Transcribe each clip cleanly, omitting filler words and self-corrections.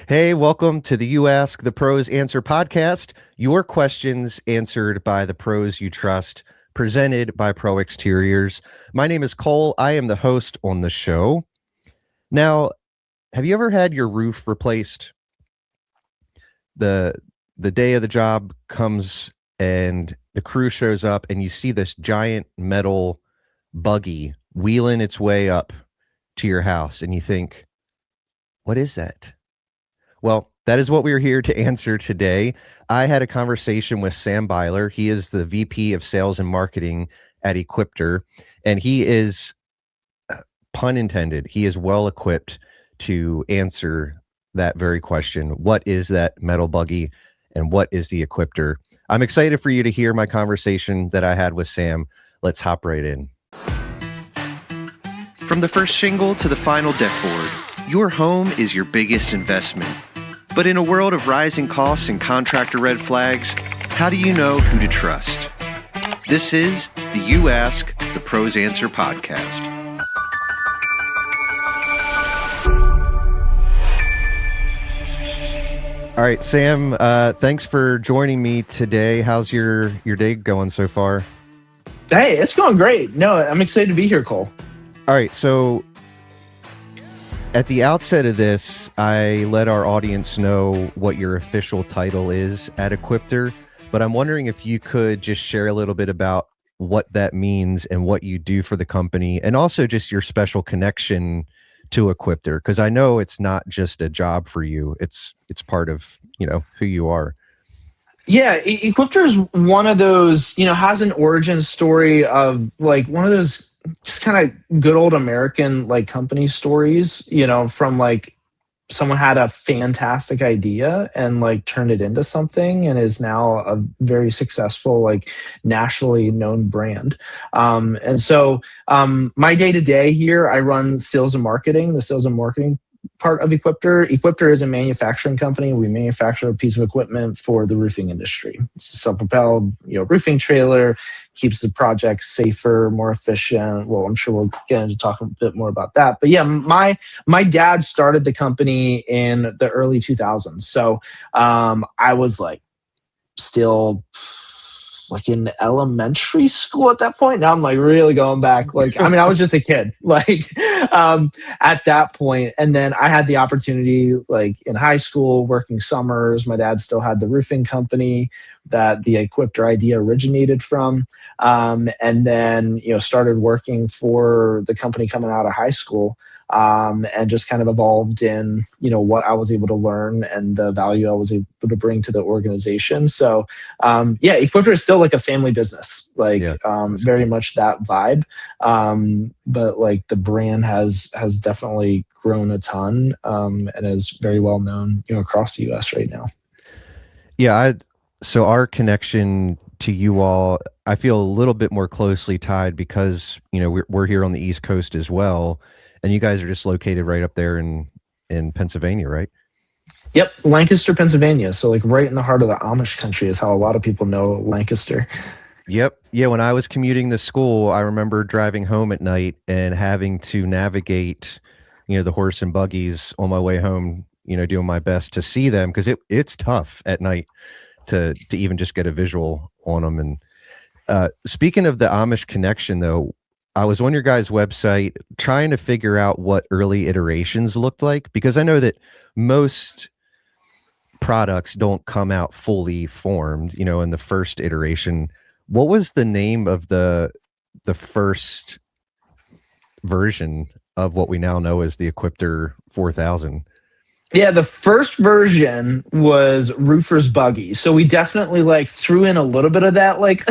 Hey, welcome to the You Ask the Pros Answer podcast. Your questions answered by the pros you trust, presented by Pro Exteriors. My name is Cole. I am the host on the show. Now, have you ever had your roof replaced? The the day of the job comes and the crew shows up and you see this giant metal buggy wheeling its way up to your house and you think, what is that? Well, that is what we're here to answer today. I had a conversation with Sam Beiler. He is the VP of Sales and Marketing at Equipter, and he is, pun intended, he is well equipped to answer that very question. What is that metal buggy and what is the Equipter? I'm excited for you to hear my conversation that I had with Sam. Let's hop right in. From the first shingle to the final deck board, your home is your biggest investment. But in a world of rising costs and contractor red flags, how do you know who to trust? This is the You Ask the Pros Answer podcast. All right, Sam, thanks for joining me today. How's your day going so far? Hey, it's going great. No, I'm excited to be here, Cole. All right, so at the outset of this, I let our audience know what your official title is at Equipter, but I'm wondering if you could just share a little bit about what that means and what you do for the company, and also just your special connection to Equipter, because I know it's not just a job for you; it's part of who you are. Yeah, Equipter is one of those, has an origin story of like one of those just kind of good old American like company stories, from like someone had a fantastic idea and like turned it into something and is now a very successful, like nationally known brand. My day to day here, I run sales and marketing, the sales and marketing part of Equipter. Equipter is a manufacturing company. We manufacture a piece of equipment for the roofing industry. It's a self-propelled, roofing trailer, keeps the project safer, more efficient. Well, I'm sure we'll get into talk a bit more about that. But yeah, my dad started the company in the early 2000s. So I was like still like in elementary school at that point. Now I'm like really going back. Like, I mean, I was just a kid, like at that point. And then I had the opportunity, like in high school, working summers. My dad still had the roofing company that the Equipter idea originated from. And then, started working for the company coming out of high school. And just kind of evolved in, what I was able to learn and the value I was able to bring to the organization. So, Equipter is still like a family business, like very much that vibe. But like the brand has definitely grown a ton and is very well known, across the U.S. right now. Yeah, so our connection to you all, I feel a little bit more closely tied because we're here on the East Coast as well. And you guys are just located right up there in Pennsylvania, right? Yep, Lancaster, Pennsylvania. So like right in the heart of the Amish country is how a lot of people know Lancaster. Yep. Yeah, when I was commuting to school, I remember driving home at night and having to navigate, the horse and buggies on my way home, doing my best to see them because it's tough at night to even just get a visual on them. And speaking of the Amish connection, though, I was on your guys' website trying to figure out what early iterations looked like, because I know that most products don't come out fully formed, in the first iteration. What was the name of the first version of what we now know as the Equipter 4000? Yeah, the first version was Roofer's Buggy. So we definitely like threw in a little bit of that like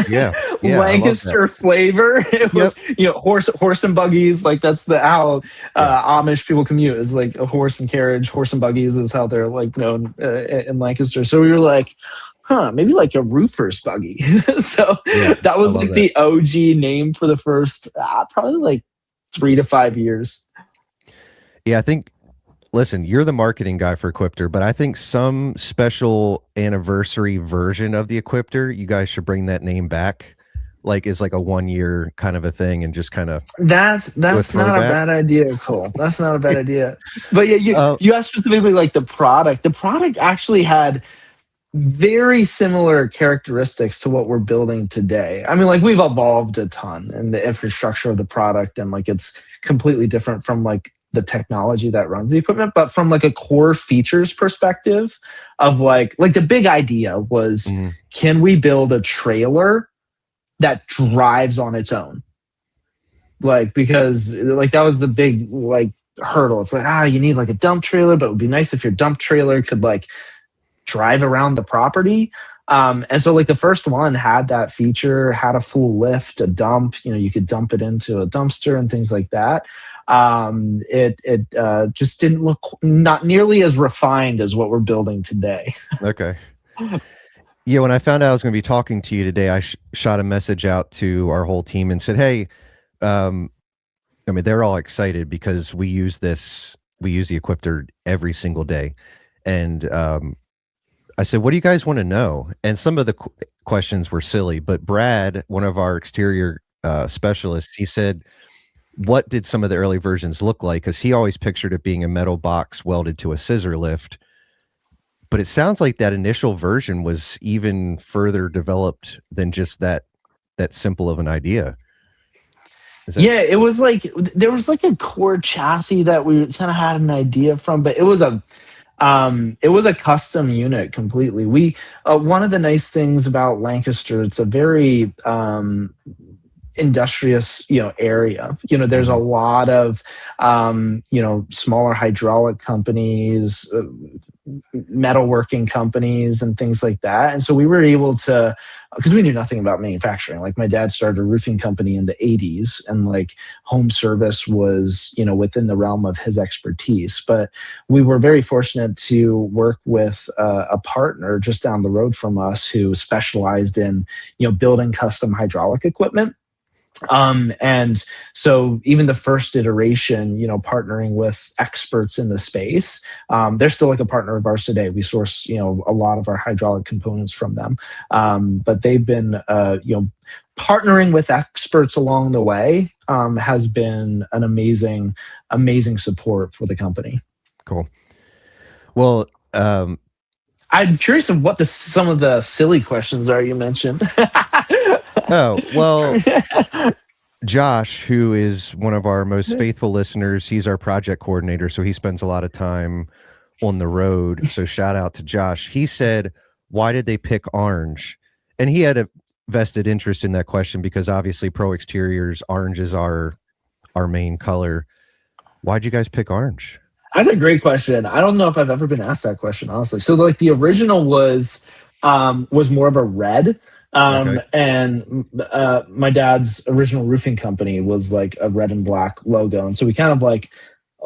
Lancaster flavor. It was, horse and buggies. Like that's how Amish people commute, is like a horse and carriage, horse and buggies is how they're like known in Lancaster. So we were like, maybe like a Roofer's Buggy. So that was like the OG name for the first probably like 3 to 5 years. Yeah, I think, listen, you're the marketing guy for Equipter, but I think some special anniversary version of the Equipter, you guys should bring that name back. like is like a 1 year kind of a thing and just kind of That's do a not a throwback? bad idea, Cole. That's not a bad idea. But yeah, Uh, you asked specifically like the product. The product actually had very similar characteristics to what we're building today. I mean, like we've evolved a ton in the infrastructure of the product, and like it's completely different from like the technology that runs the equipment. But from like a core features perspective, of like the big idea was, mhm. can we build a trailer that drives on its own? Like because like that was the big like hurdle. It's like you need like a dump trailer, but it would be nice if your dump trailer could like drive around the property. And so like the first one had that feature, had a full lift, a dump, you could dump it into a dumpster and things like that. It just didn't look not nearly as refined as what we're building today. Okay. Yeah, when I found out I was going to be talking to you today, I shot a message out to our whole team and said, "Hey, I mean, they're all excited because we use the Equipter every single day." And I said, "What do you guys want to know?" And some of the questions were silly, but Brad, one of our exterior specialists, he said, "What did some of the early versions look like?" Because he always pictured it being a metal box welded to a scissor lift. But it sounds like that initial version was even further developed than just that simple of an idea. Yeah, it was like there was like a core chassis that we kind of had an idea from, but it was a custom unit completely. We one of the nice things about Lancaster, it's a very industrious area. There's a lot of smaller hydraulic companies, metalworking companies and things like that. And so we were able to, because we knew nothing about manufacturing. Like my dad started a roofing company in the 80s, and like home service was within the realm of his expertise. But we were very fortunate to work with a partner just down the road from us who specialized in building custom hydraulic equipment. And so even the first iteration, partnering with experts in the space, they're still like a partner of ours today. We source, a lot of our hydraulic components from them. But they've been, partnering with experts along the way, has been an amazing, amazing support for the company. Cool. Well, I'm curious of what some of the silly questions are you mentioned. oh, well, Josh, who is one of our most faithful listeners, he's our project coordinator, so he spends a lot of time on the road. So shout out to Josh. He said, "Why did they pick orange?" And he had a vested interest in that question because obviously Pro Exteriors, orange is our main color. Why'd you guys pick orange? That's a great question. I don't know if I've ever been asked that question, honestly. So like the original was more of a red. Okay. And my dad's original roofing company was like a red and black logo. And so we kind of like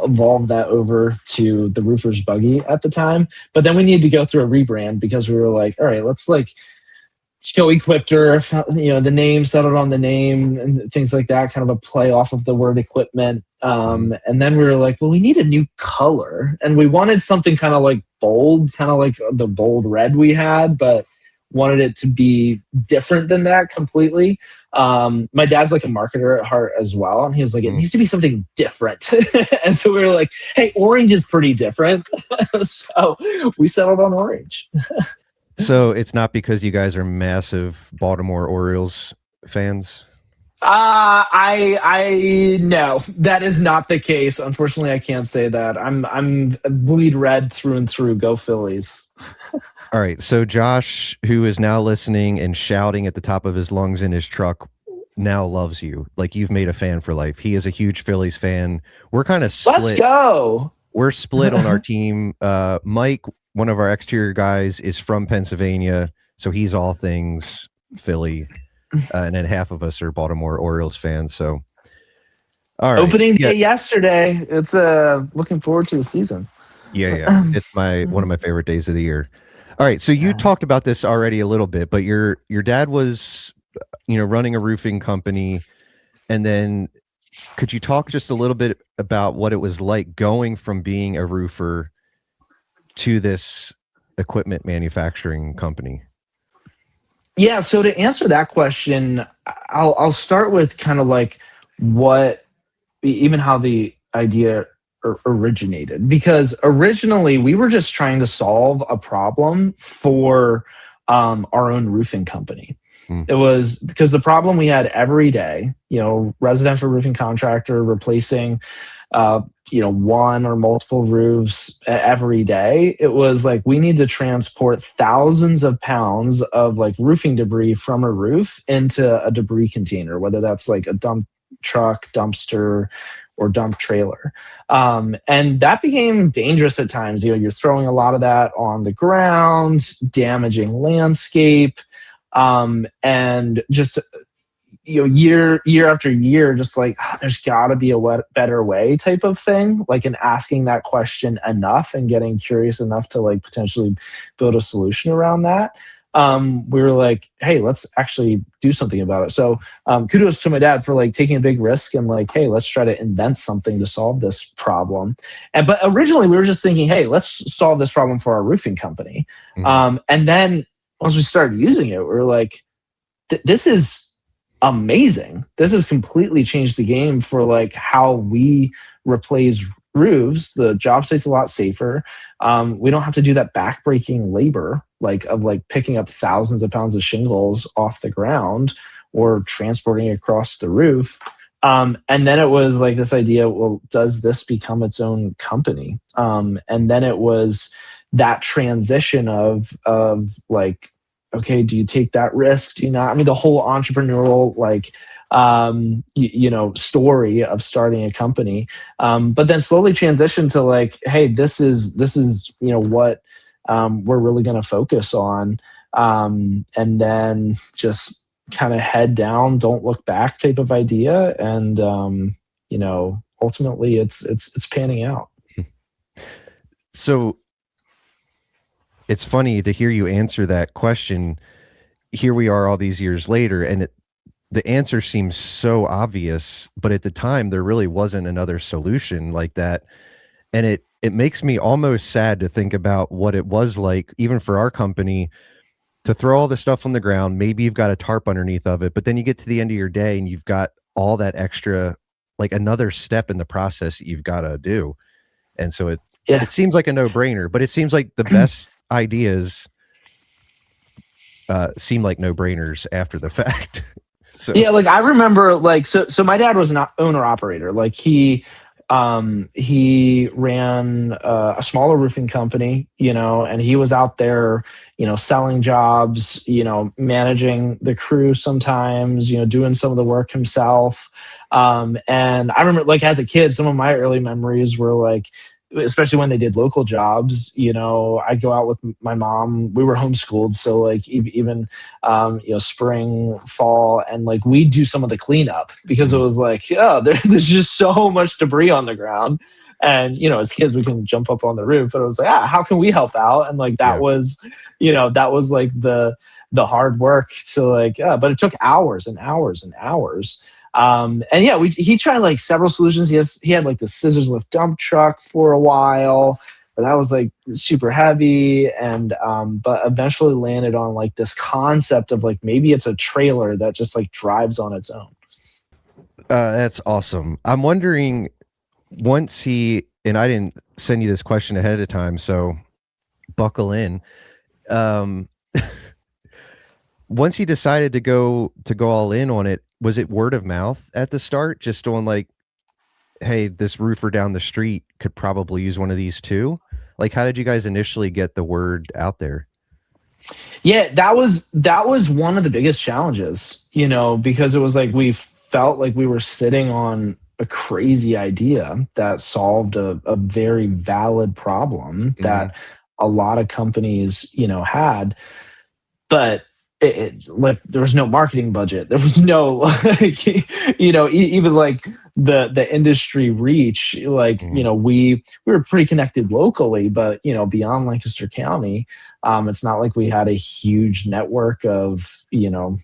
evolved that over to the roofer's buggy at the time. But then we needed to go through a rebrand because we were like, all right, let's go Equipter, the name, settled on the name and things like that, kind of a play off of the word equipment. And then we were like, well, we need a new color. And we wanted something kind of like bold, kind of like the bold red we had, but wanted it to be different than that completely. My dad's like a marketer at heart as well. And he was like, it needs to be something different. And so we were like, hey, orange is pretty different. So we settled on orange. So it's not because you guys are massive Baltimore Orioles fans? I no, that is not the case. Unfortunately, I can't say that. I'm bleed red through and through. Go Phillies. All right. So Josh, who is now listening and shouting at the top of his lungs in his truck, now loves you. Like you've made a fan for life. He is a huge Phillies fan. We're kind of split. Let's go. We're split on our team. Mike, one of our exterior guys, is from Pennsylvania, so he's all things Philly. And then half of us are Baltimore Orioles fans. So, all right. Opening day yesterday. It's looking forward to the season. Yeah. It's one of my favorite days of the year. All right. So you talked about this already a little bit, but your dad was, running a roofing company, and then could you talk just a little bit about what it was like going from being a roofer to this equipment manufacturing company? Yeah, so to answer that question, I'll start with kind of like what even how the idea originated, because originally we were just trying to solve a problem for our own roofing company. Hmm. It was because the problem we had every day, residential roofing contractor replacing uh, one or multiple roofs every day. It was like we need to transport thousands of pounds of like roofing debris from a roof into a debris container, whether that's like a dump truck, dumpster, or dump trailer. And that became dangerous at times. You're throwing a lot of that on the ground, damaging landscape, and just year after year, just like there's got to be a better way type of thing, like in asking that question enough and getting curious enough to like potentially build a solution around that. We were like, hey, let's actually do something about it. So kudos to my dad for like taking a big risk and like, hey, let's try to invent something to solve this problem. But originally we were just thinking, hey, let's solve this problem for our roofing company. Mhm. And then once we started using it, we were like, this is amazing. This has completely changed the game for like how we replace roofs. The job site's a lot safer. We don't have to do that backbreaking labor like of like picking up thousands of pounds of shingles off the ground or transporting across the roof. And then it was like this idea, well, does this become its own company? And then it was that transition of like, okay, do you take that risk? Do you not? I mean, the whole entrepreneurial like story of starting a company, but then slowly transition to like, hey, this is what we're really going to focus on, and then just kind of head down, don't look back type of idea, and ultimately it's panning out. So it's funny to hear you answer that question. Here we are all these years later, and the answer seems so obvious, but at the time there really wasn't another solution like that. And it makes me almost sad to think about what it was like, even for our company, to throw all the stuff on the ground. Maybe you've got a tarp underneath of it, but then you get to the end of your day and you've got all that extra, like another step in the process that you've got to do. And so Yeah. it seems like a no-brainer, but it seems like the best ideas seem like no-brainers after the fact. So Yeah, like I remember like so my dad was an owner operator. Like he ran a smaller roofing company, and he was out there, selling jobs, managing the crew sometimes, doing some of the work himself. And I remember like as a kid, some of my early memories were like, especially when they did local jobs, I'd go out with my mom. We were homeschooled, so like even spring, fall, and like we'd do some of the cleanup because it was like, yeah, there's just so much debris on the ground. And as kids, we can jump up on the roof, but it was like, how can we help out? And like yeah. that was like the hard work. So like, but it took hours and hours and hours. And yeah, he tried like several solutions. He had like the scissors lift dump truck for a while, but that was like super heavy. And but eventually landed on like this concept of like maybe it's a trailer that just like drives on its own. That's awesome. I'm wondering, and I didn't send you this question ahead of time, so buckle in. Once he decided to go all in on it, was it word of mouth at the start, just on like, hey, this roofer down the street could probably use one of these too? Like, how did you guys initially get the word out there? Yeah, that was one of the biggest challenges, because it was like we felt like we were sitting on a crazy idea that solved a very valid problem Mm-hmm. that a lot of companies, had. But like there was no marketing budget. There was no like, even like the industry reach. Like Mm-hmm. we were pretty connected locally, but beyond Lancaster County, it's not like we had a huge network of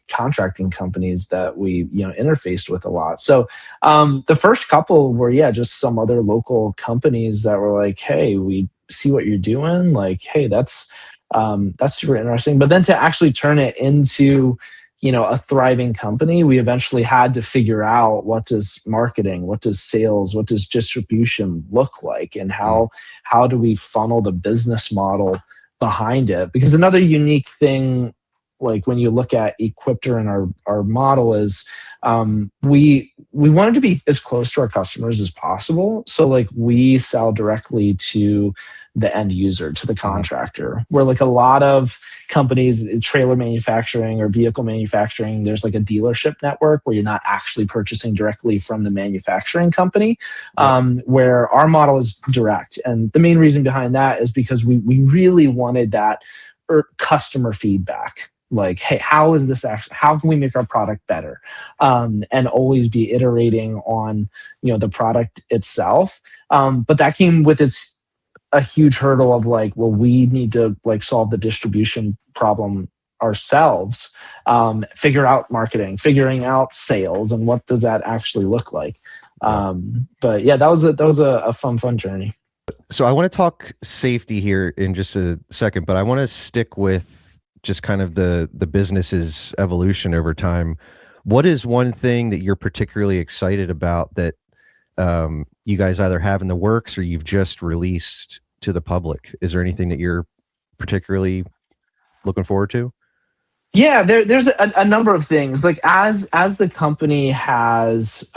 contracting companies that we interfaced with a lot. So the first couple were just some other local companies that were like, hey, we see what you're doing. Like, hey, that's That's super interesting. But then to actually turn it into, a thriving company, we eventually had to figure out, what does marketing, what does sales, what does distribution look like, and how do we funnel the business model behind it? Because another unique thing, like when you look at Equipter and our model, is we wanted to be as close to our customers as possible. So like we sell directly to the end user, to the contractor, where like a lot of companies, trailer manufacturing or vehicle manufacturing, there's like a dealership network where you're not actually purchasing directly from the manufacturing company, where our model is direct. And the main reason behind that is because we really wanted that customer feedback. Like, hey, how is this actually, how can we make our product better? And always be iterating on, the product itself. But that came with a huge hurdle of like, well, we need to like solve the distribution problem ourselves, figure out marketing, figuring out sales, and what does that actually look like. But yeah, that was a fun journey. So I want to talk safety here in just a second, but I want to stick with just kind of the business's evolution over time. What is one thing that you're particularly excited about that you guys either have in the works or you've just released to the public? Is there anything that you're particularly looking forward to? Yeah, there's a number of things. Like as the company has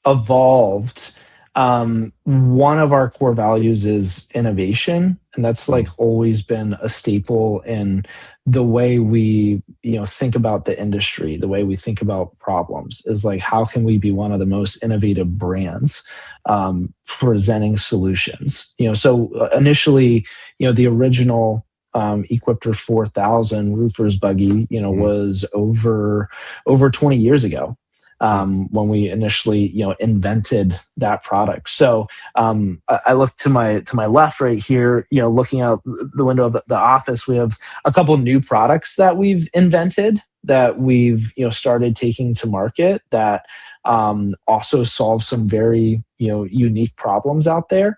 evolved, one of our core values is innovation, and that's like always been a staple in the way we think about the industry, the way we think about problems, is like, how can we be one of the most innovative brands presenting solutions? So initially, the original Equipter 4000 roofer's buggy was over 20 years ago, when we initially invented that product. So I look to my left right here, looking out the window of the office, we have a couple new products that we've invented, that we've started taking to market, that also solve some very unique problems out there.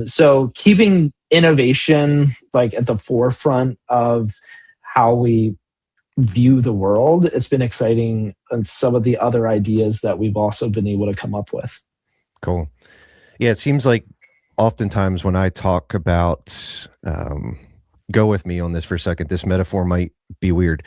So keeping innovation like at the forefront of how we view the world, it's been exciting, and some of the other ideas that we've also been able to come up with. Cool. Yeah, it seems like oftentimes when I talk about, go with me on this for a second, this metaphor might be weird.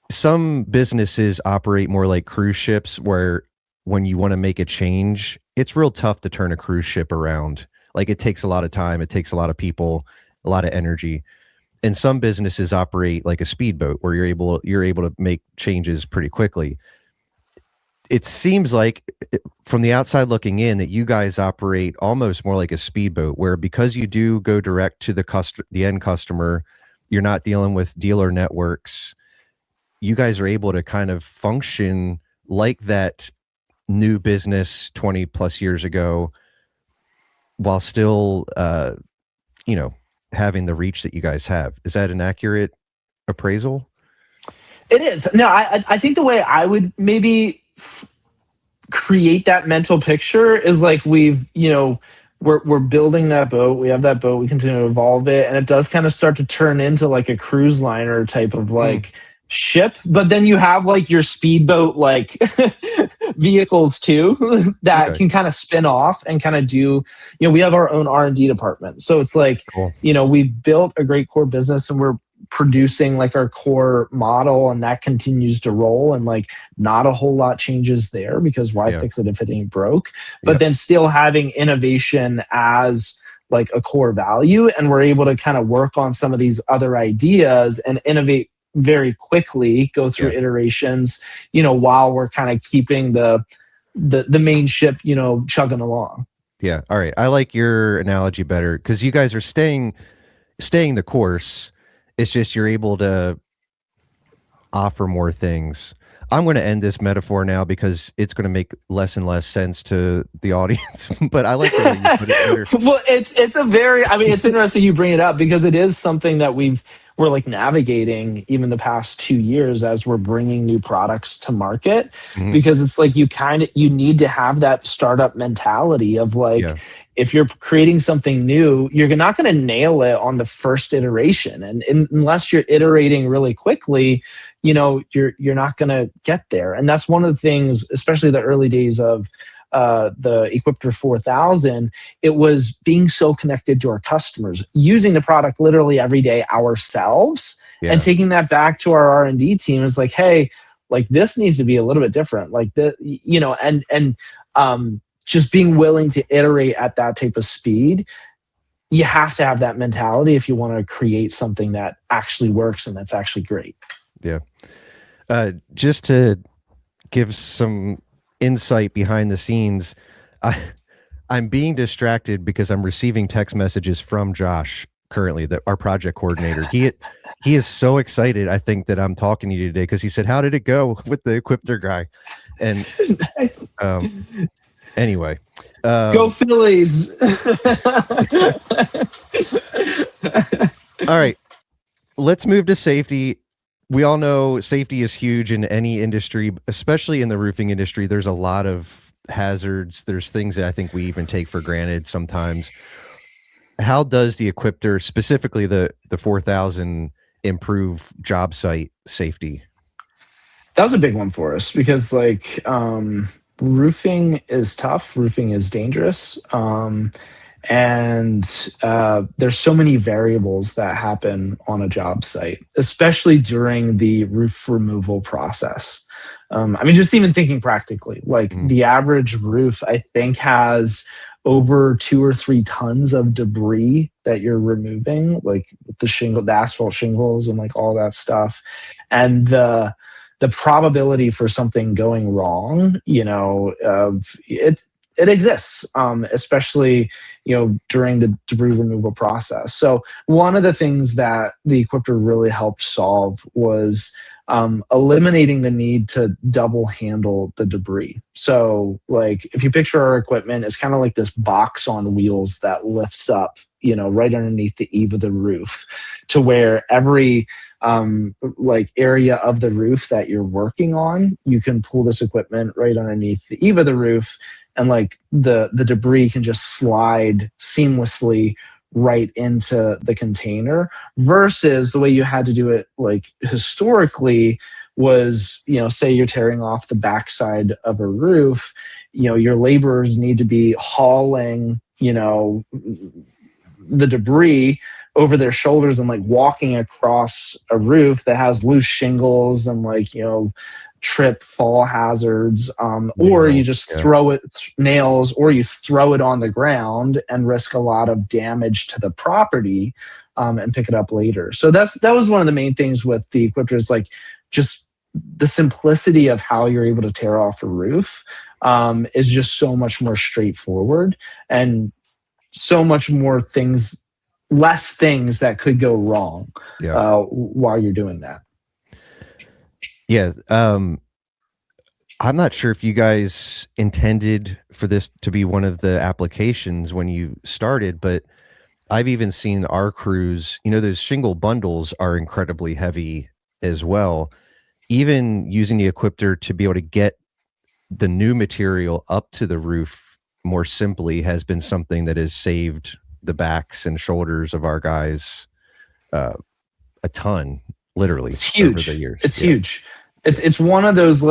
Some businesses operate more like cruise ships, where when you want to make a change, it's real tough to turn a cruise ship around. Like, it takes a lot of time, it takes a lot of people, a lot of energy. And some businesses operate like a speedboat, where you're able to make changes pretty quickly. It seems like, from the outside looking in, that you guys operate almost more like a speedboat, where because you do go direct to the end customer, you're not dealing with dealer networks. You guys are able to kind of function like that new business 20 plus years ago, while still, having the reach that you guys have. Is that an accurate appraisal? It is. No, I think the way I would maybe create that mental picture is like, we're building that boat. We have that boat. We continue to evolve it, and it does kind of start to turn into like a cruise liner type of like ship. But then you have like your speedboat like vehicles too that can kind of spin off and kind of do. We have our own R&D department, so it's like, cool. We built a great core business, and we're producing like our core model, and that continues to roll, and like not a whole lot changes there, because why fix it if it ain't broke? But then still having innovation as like a core value, and we're able to kind of work on some of these other ideas and innovate very quickly, go through iterations, while we're kind of keeping the main ship, chugging along. Yeah. All right. I like your analogy better, because you guys are staying the course. It's just you're able to offer more things. I'm going to end this metaphor now, because it's going to make less and less sense to the audience. But I like the way you put it better. Well, it's interesting you bring it up, because it is something that we're like navigating even the past 2 years as we're bringing new products to market, because it's like you need to have that startup mentality of like, if you're creating something new, you're not going to nail it on the first iteration. And unless you're iterating really quickly, you're not going to get there. And that's one of the things, especially the early days of the Equipter 4000, it was being so connected to our customers, using the product literally every day ourselves, and taking that back to our R&D team is like, hey, like this needs to be a little bit different, like the, just being willing to iterate at that type of speed. You have to have that mentality if you want to create something that actually works and that's actually great. Yeah. Just to give some insight behind the scenes, I'm being distracted because I'm receiving text messages from Josh currently, that our project coordinator. He is so excited, I think, that I'm talking to you today, because he said, how did it go with the Equipter guy? And anyway, go Phillies. All right, let's move to safety. We all know safety is huge in any industry, especially in the roofing industry. There's a lot of hazards. There's things that I think we even take for granted sometimes. How does the Equipter, specifically the 4000, improve job site safety? That was a big one for us because roofing is tough. Roofing is dangerous. And there's so many variables that happen on a job site, especially during the roof removal process. Just even thinking practically, like the average roof, I think, has over 2 or 3 tons of debris that you're removing, like the asphalt shingles and like all that stuff. And the probability for something going wrong, it exists, especially during the debris removal process. So one of the things that the Equipter really helped solve was eliminating the need to double handle the debris. So like if you picture our equipment, it's kind of like this box on wheels that lifts up, right underneath the eave of the roof, to where every area of the roof that you're working on, you can pull this equipment right underneath the eave of the roof, and like the debris can just slide seamlessly right into the container, versus the way you had to do it like historically was, say you're tearing off the backside of a roof, your laborers need to be hauling, the debris over their shoulders and like walking across a roof that has loose shingles and trip fall hazards, or you just throw it nails, or you throw it on the ground and risk a lot of damage to the property, and pick it up later. So that was one of the main things with the Equipter, is like just the simplicity of how you're able to tear off a roof, is just so much more straightforward, and so much more less things that could go wrong while you're doing that. Yeah. I'm not sure if you guys intended for this to be one of the applications when you started, but I've even seen our crews, those shingle bundles are incredibly heavy as well. Even using the Equipter to be able to get the new material up to the roof more simply has been something that has saved the backs and shoulders of our guys a ton, literally. It's huge. Over the years. It's huge. It's one of those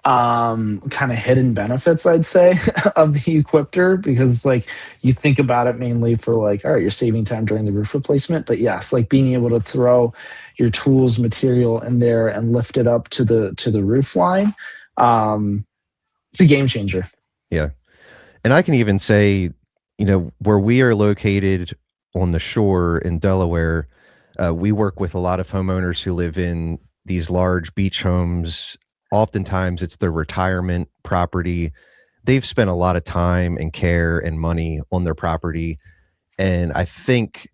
kind of hidden benefits, I'd say, of the Equipter, because it's like you think about it mainly for all right, you're saving time during the roof replacement, but yes, like being able to throw your tools material in there and lift it up to the roof line, it's a game changer. Yeah. And I can even say, where we are located on the shore in Delaware, we work with a lot of homeowners who live in these large beach homes. Oftentimes it's their retirement property. They've spent a lot of time and care and money on their property. And I think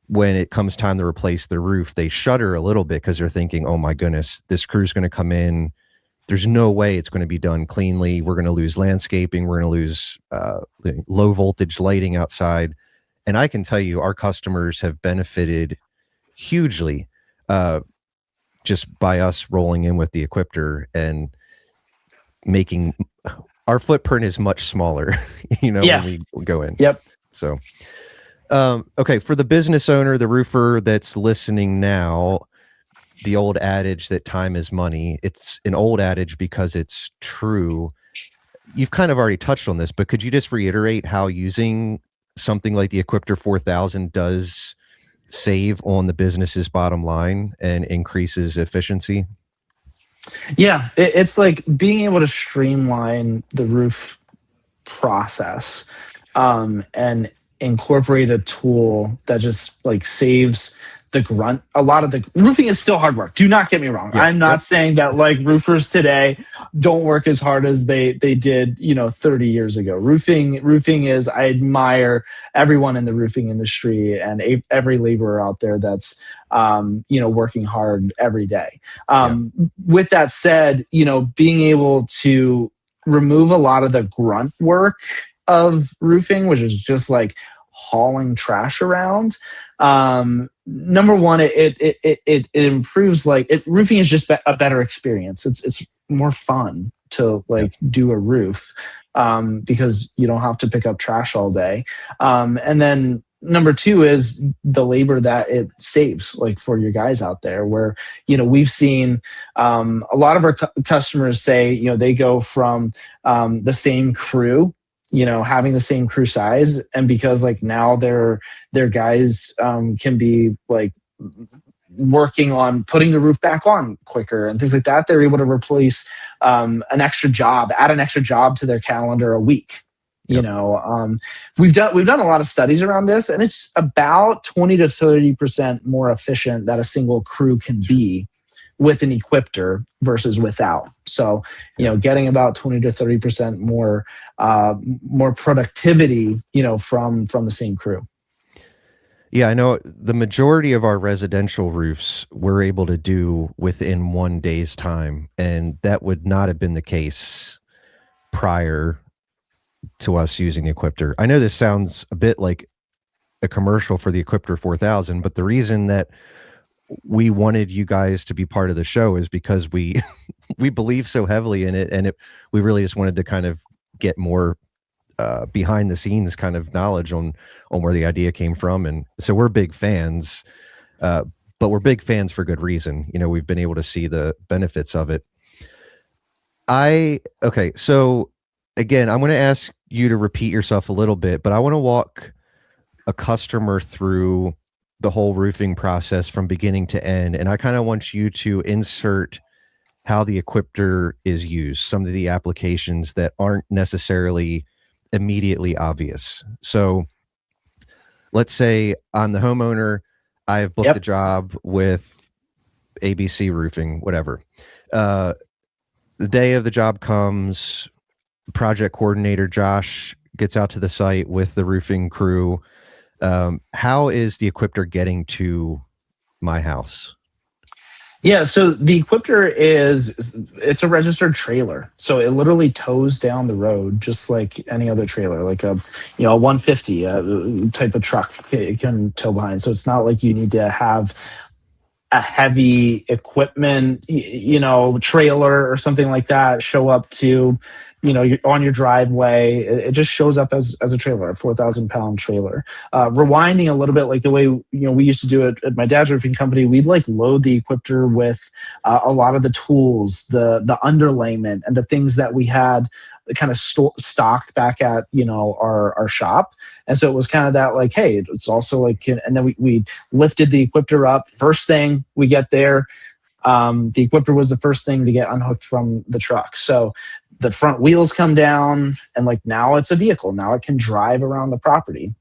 when it comes time to replace the roof, they shudder a little bit because they're thinking, oh my goodness, this crew's going to come in. There's no way it's going to be done cleanly. We're going to lose landscaping. We're going to lose low voltage lighting outside. And I can tell you, our customers have benefited hugely just by us rolling in with the Equipter and making our footprint is much smaller, Yeah. when we go in. Yep. So, okay, for the business owner, the roofer that's listening now, the old adage that time is money, it's an old adage because it's true. You've kind of already touched on this, but could you just reiterate how using something like the Equipter 4000 does save on the business's bottom line and increases efficiency? Yeah, it's like being able to streamline the roof process, and incorporate a tool that just like saves the grunt. A lot of the roofing is still hard work. Do not get me wrong. Yep. I'm not saying that like roofers today don't work as hard as they did 30 years ago. Roofing is, I admire everyone in the roofing industry and every laborer out there that's working hard every day. With that said, being able to remove a lot of the grunt work of roofing, which is just like hauling trash around. Number one, it improves, roofing is just a better experience. It's more fun to do a roof, because you don't have to pick up trash all day. And then number two is the labor that it saves, like for your guys out there, where we've seen a lot of our customers say they go from the same crew, having the same crew size, and because like now their guys can be like working on putting the roof back on quicker and things like that, they're able to replace add an extra job to their calendar a week. We've done a lot of studies around this, and it's about 20 to 30% more efficient that a single crew can be with an Equipter versus without. So, getting about 20 to 30% more productivity, from the same crew. Yeah, I know the majority of our residential roofs we're able to do within 1 day's time, and that would not have been the case prior to us using Equipter. I know this sounds a bit like a commercial for the Equipter 4000, but the reason that we wanted you guys to be part of the show is because we we believe so heavily in it, and we really just wanted to kind of get more behind the scenes kind of knowledge on where the idea came from. And so we're big fans, but we're big fans for good reason. We've been able to see the benefits of it. Okay, so again, I'm going to ask you to repeat yourself a little bit, but I want to walk a customer through the whole roofing process from beginning to end. And I kind of want you to insert how the Equipter is used, some of the applications that aren't necessarily immediately obvious. So let's say I'm the homeowner. I've booked a job with ABC Roofing, whatever. The day of the job comes, project coordinator Josh gets out to the site with the roofing crew. How is the Equipter getting to my house? Yeah, so the Equipter it's a registered trailer. So it literally tows down the road just like any other trailer, like a 150 type of truck it can tow behind. So it's not like you need to have a heavy equipment, trailer or something like that show up to, on your driveway. It just shows up as a trailer, a 4,000-pound trailer. Rewinding a little bit, like the way we used to do it at my dad's roofing company, we'd like load the Equipter with a lot of the tools, the underlayment, and the things that we had kind of stocked back at our shop. And so it was kind of that like, hey, it's also like, and then we lifted the Equipter up. First thing we get there, the Equipter was the first thing to get unhooked from the truck. So the front wheels come down, and like now it's a vehicle. Now it can drive around the property.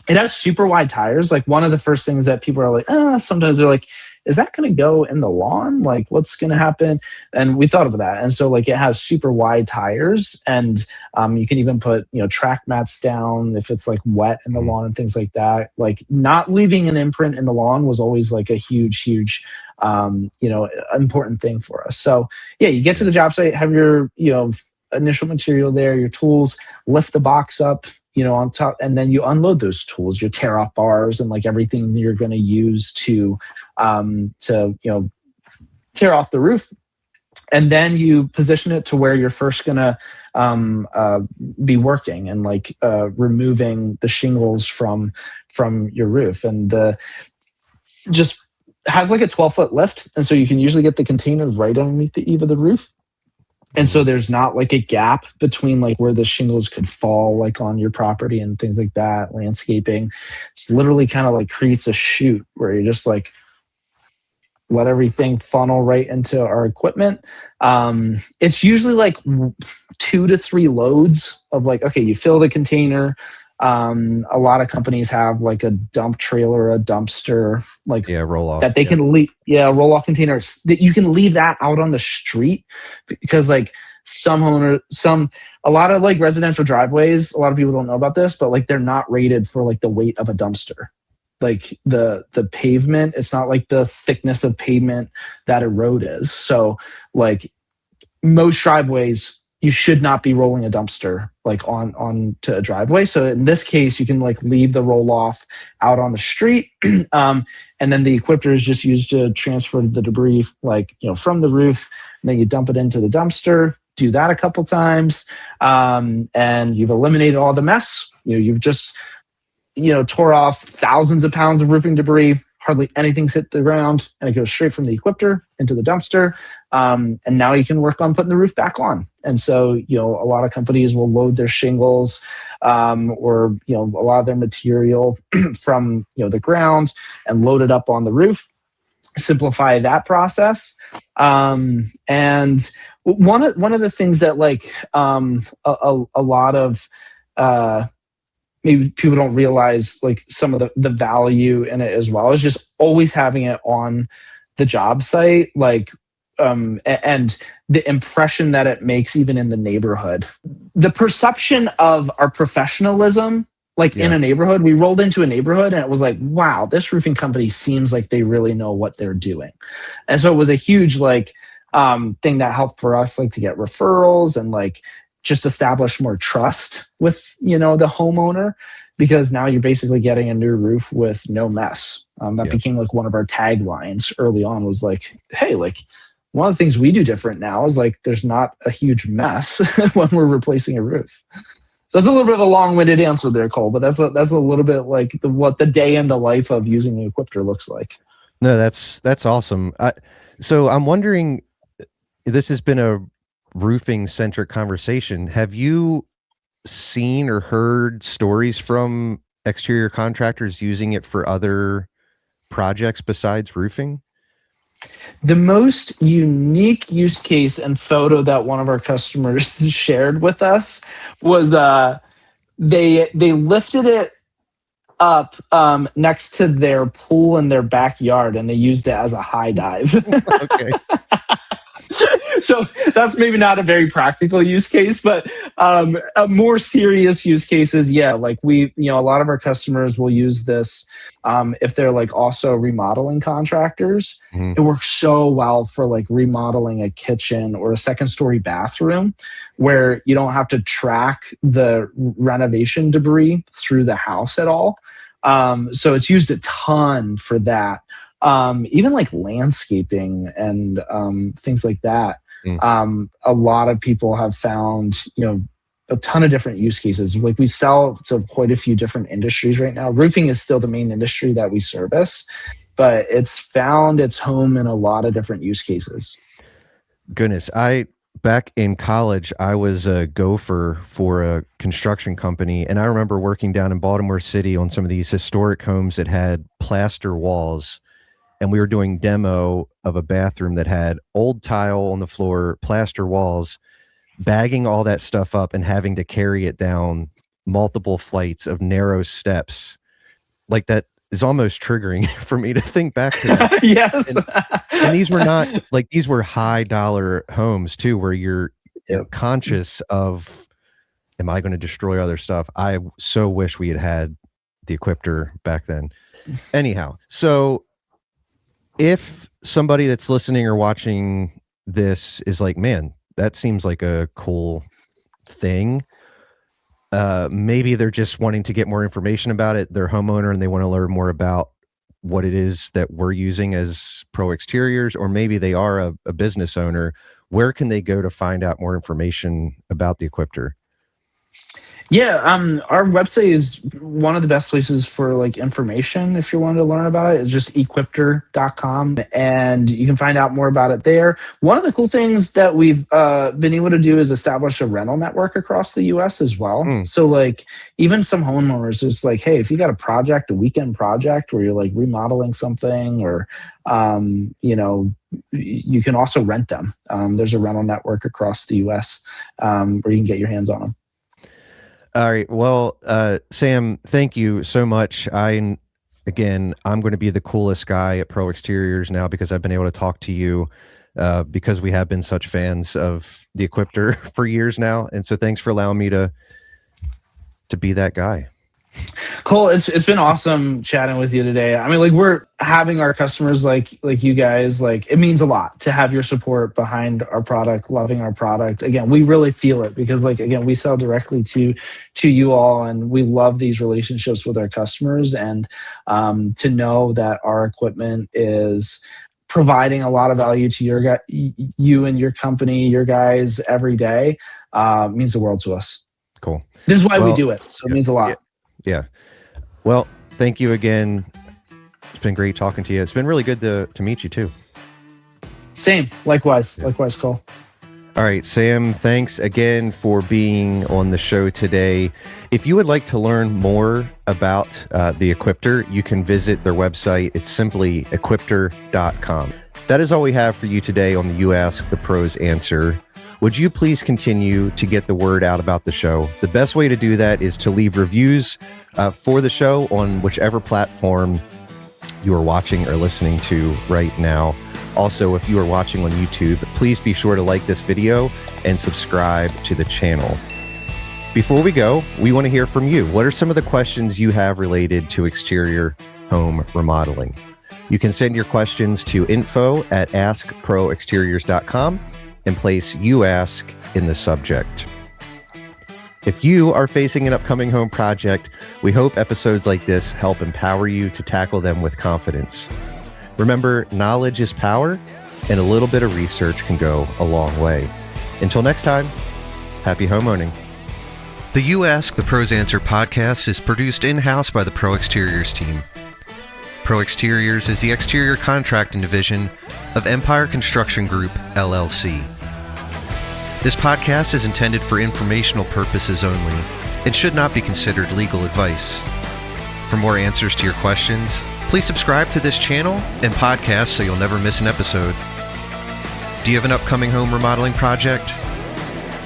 It has super wide tires. Like one of the first things that people are like, sometimes they're like, is that going to go in the lawn? Like what's going to happen? And we thought of that. And so like it has super wide tires, and you can even put, track mats down if it's like wet in the lawn and things like that. Like not leaving an imprint in the lawn was always like a huge important thing for us. So yeah, you get to the job site, have your, initial material there, your tools, lift the box up, on top, and then you unload those tools, your tear off bars and like everything you're going to use to tear off the roof. And then you position it to where you're first going to be working and like removing the shingles from your roof. And the just has like a 12-foot lift, and so you can usually get the container right underneath the eave of the roof. And so there's not like a gap between like where the shingles could fall like on your property and things like that. Landscaping, it's literally kind of like creates a chute where you're just like let everything funnel right into our equipment. It's usually like 2 to 3 loads of like, okay, you fill the container. A lot of companies have like a dump trailer, a dumpster, like roll off that they can leave. Yeah, roll off containers that you can leave that out on the street, because like a lot of like residential driveways, a lot of people don't know about this, but like they're not rated for like the weight of a dumpster. Like the pavement, it's not like the thickness of pavement that a road is. So like most driveways, you should not be rolling a dumpster like on to a driveway. So in this case, you can like leave the roll off out on the street, and then the Equipter is just used to transfer the debris, like from the roof, and then you dump it into the dumpster. Do that a couple times, and you've eliminated all the mess. You've just tore off thousands of pounds of roofing debris. Hardly anything's hit the ground, and it goes straight from the Equipter into the dumpster. And now you can work on putting the roof back on. And so, a lot of companies will load their shingles, or, a lot of their material from, the ground and load it up on the roof, simplify that process. And one of the things that like, a lot of, maybe people don't realize like some of the value in it as well is just always having it on the job site, like, and the impression that it makes even in the neighborhood. The perception of our professionalism, like in a neighborhood, we rolled into a neighborhood and it was like, wow, this roofing company seems like they really know what they're doing. And so it was a huge like thing that helped for us like to get referrals and like just establish more trust with, the homeowner, because now you're basically getting a new roof with no mess. That became like one of our taglines early on, was like, hey, like one of the things we do different now is like, there's not a huge mess when we're replacing a roof. So that's a little bit of a long-winded answer there, Cole, but that's a little bit like what the day in the life of using the Equipter looks like. No, that's awesome. So I'm wondering, this has been a roofing centric conversation. Have you seen or heard stories from exterior contractors using it for other projects besides roofing? The most unique use case and photo that one of our customers shared with us was they lifted it up next to their pool in their backyard, and they used it as a high dive. Okay. So that's maybe not a very practical use case, but a more serious use case is, like a lot of our customers will use this if they're like also remodeling contractors. Mm-hmm. It works so well for like remodeling a kitchen or a second story bathroom, where you don't have to track the renovation debris through the house at all. So it's used a ton for that. Even like landscaping and things like that. A lot of people have found, a ton of different use cases. Like we sell to quite a few different industries right now. Roofing is still the main industry that we service, but it's found its home in a lot of different use cases. Goodness, back in college, I was a gopher for a construction company, and I remember working down in Baltimore City on some of these historic homes that had plaster walls. And we were doing demo of a bathroom that had old tile on the floor, plaster walls, bagging all that stuff up and having to carry it down multiple flights of narrow steps. Like, that is almost triggering for me to think back to that. Yes. And these were not like, these were high dollar homes too, where you're conscious of, am I going to destroy other stuff? I so wish we had the Equipter back then. Anyhow, so if somebody that's listening or watching this is like, man, that seems like a cool thing. Maybe they're just wanting to get more information about it. They're a homeowner and they want to learn more about what it is that we're using as Pro Exteriors, or maybe they are a business owner. where can they go to find out more information about the Equipter? Yeah, our website is one of the best places for like information if you want to learn about it. It's just equipter.com, and you can find out more about it there. One of the cool things that we've been able to do is establish a rental network across the US as well. So like even some homeowners, it's like, hey, if you got a project, a weekend project where you're like remodeling something, or you can also rent them. There's a rental network across the US where you can get your hands on them. All right. Well, Sam, thank you so much. I'm going to be the coolest guy at Pro Exteriors now because I've been able to talk to you because we have been such fans of the Equipter for years now. And so thanks for allowing me to be that guy. Cole, it's been awesome chatting with you today. I mean, like, we're having our customers like you guys, like, it means a lot to have your support behind our product, loving our product. Again, we really feel it because, like, again, we sell directly to you all, and we love these relationships with our customers. And to know that our equipment is providing a lot of value to you and your company, your guys every day, means the world to us. Cool. This is why we do it. So it means a lot. Yeah. Well, thank you again. It's been great talking to you. It's been really good to meet you too. Same. Likewise, Cole. All right, Sam, thanks again for being on the show today. If you would like to learn more about the Equipter, you can visit their website. It's simply equipter.com. That is all we have for you today on the You Ask the Pros Answer. Would you please continue to get the word out about the show? The best way to do that is to leave reviews for the show on whichever platform you are watching or listening to right now. Also, if you are watching on YouTube, please be sure to like this video and subscribe to the channel. Before we go, we want to hear from you. What are some of the questions you have related to exterior home remodeling? You can send your questions to info@askproexteriors.com and place "You Ask" in the subject. If you are facing an upcoming home project, we hope episodes like this help empower you to tackle them with confidence. Remember, knowledge is power, and a little bit of research can go a long way. Until next time, happy homeowning. The You Ask the Pros Answer podcast is produced in-house by the Pro Exteriors team. Pro Exteriors is the exterior contracting division of Empire Construction Group, LLC. This podcast is intended for informational purposes only and should not be considered legal advice. For more answers to your questions, please subscribe to this channel and podcast so you'll never miss an episode. Do you have an upcoming home remodeling project?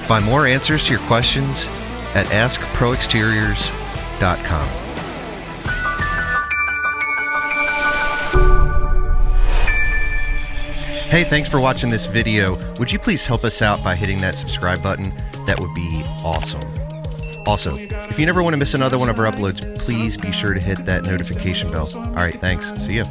Find more answers to your questions at askproexteriors.com. Hey, thanks for watching this video. Would you please help us out by hitting that subscribe button? That would be awesome. Also, if you never want to miss another one of our uploads, please be sure to hit that notification bell. All right, thanks. See ya.